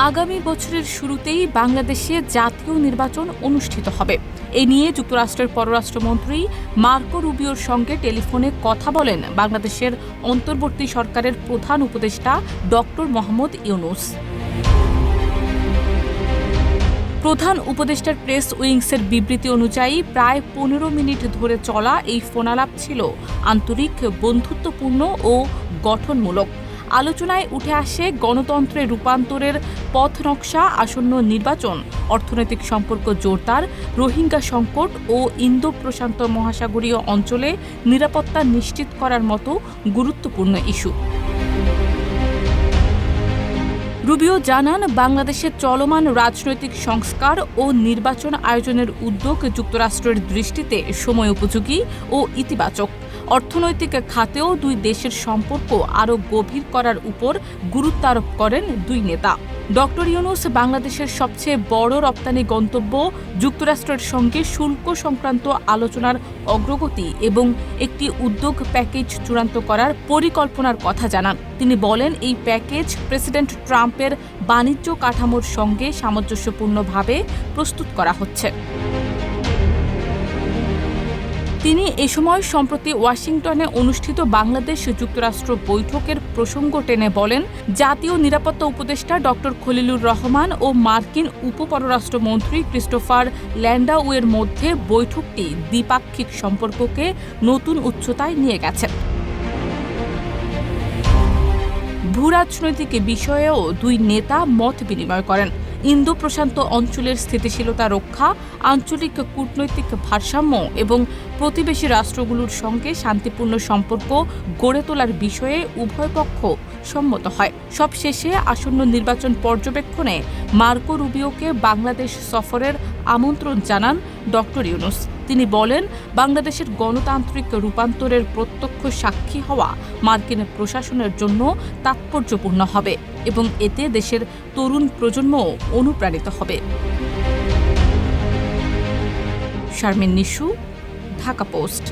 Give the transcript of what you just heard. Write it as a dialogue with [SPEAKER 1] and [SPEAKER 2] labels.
[SPEAKER 1] আগামী বছরের শুরুতেই বাংলাদেশে জাতীয় নির্বাচন অনুষ্ঠিত হবে। এ নিয়ে যুক্তরাষ্ট্রের পররাষ্ট্রমন্ত্রী মার্কো রুবিওর সঙ্গে টেলিফোনে কথা বলেন বাংলাদেশের অন্তর্বর্তী সরকারের প্রধান উপদেষ্টা ডক্টর মোহাম্মদ ইউনূস। প্রধান উপদেষ্টার প্রেস উইংসের বিবৃতি অনুযায়ী প্রায় ১৫ মিনিট ধরে চলা এই ফোনালাপ ছিল আন্তরিক, বন্ধুত্বপূর্ণ ও গঠনমূলক। আলোচনায় উঠে আসে গণতন্ত্রের রূপান্তরের পথনকশা, আসন্ন নির্বাচন, অর্থনৈতিক সম্পর্ক জোরদার, রোহিঙ্গা সংকট ও ইন্দো প্রশান্ত মহাসাগরীয় অঞ্চলে নিরাপত্তা নিশ্চিত করার মতো গুরুত্বপূর্ণ ইস্যু। রুবিও জানান, বাংলাদেশের চলমান রাজনৈতিক সংস্কার ও নির্বাচন আয়োজনের উদ্যোগ যুক্তরাষ্ট্রের দৃষ্টিতে সময় উপযোগী ও ইতিবাচক। অর্থনৈতিক খাতেও দুই দেশের সম্পর্ক আরও গভীর করার উপর গুরুত্ব আরোপ করেন দুই নেতা। ডক্টর ইউনূস বাংলাদেশের সবচেয়ে বড় রপ্তানি গন্তব্য যুক্তরাষ্ট্রের সঙ্গে শুল্ক সংক্রান্ত আলোচনার অগ্রগতি এবং একটি উদ্যোগ প্যাকেজ চূড়ান্ত করার পরিকল্পনার কথা জানান। তিনি বলেন, এই প্যাকেজ প্রেসিডেন্ট ট্রাম্পের বাণিজ্য কাঠামোর সঙ্গে সামঞ্জস্যপূর্ণভাবে প্রস্তুত করা হচ্ছে। তিনি এ সময় সম্প্রতি ওয়াশিংটনে অনুষ্ঠিত বাংলাদেশ যুক্তরাষ্ট্র বৈঠকের প্রসঙ্গ টেনে বলেন, জাতীয় নিরাপত্তা উপদেষ্টা ডক্টর খলিলুর রহমান ও মার্কিন উপপররাষ্ট্রমন্ত্রী ক্রিস্টোফার ল্যান্ডাউয়ের মধ্যে বৈঠকটি দ্বিপাক্ষিক সম্পর্ককে নতুন উচ্চতায় নিয়ে গেছে। ভূরাজনৈতিক বিষয়েও দুই নেতা মত বিনিময় করেন। ইন্দো প্রশান্ত অঞ্চলের স্থিতিশীলতা রক্ষা, আঞ্চলিক কূটনৈতিক ভারসাম্য এবং প্রতিবেশী রাষ্ট্রগুলোর সঙ্গে শান্তিপূর্ণ সম্পর্ক গড়ে তোলার বিষয়ে উভয় পক্ষ সম্মত হয়। সবশেষে আসন্ন নির্বাচন পর্যবেক্ষণে মার্কো রুবিওকে বাংলাদেশ সফরের আমন্ত্রণ জানান ডক্টর ইউনূস। তিনি বলেন, বাংলাদেশের গণতান্ত্রিক রূপান্তরের প্রত্যক্ষ সাক্ষী হওয়া মার্কিন প্রশাসনের জন্য তাৎপর্যপূর্ণ হবে এবং এতে দেশের তরুণ প্রজন্মও অনুপ্রাণিত হবে। শারমিন নিশু, ঢাকা পোস্ট।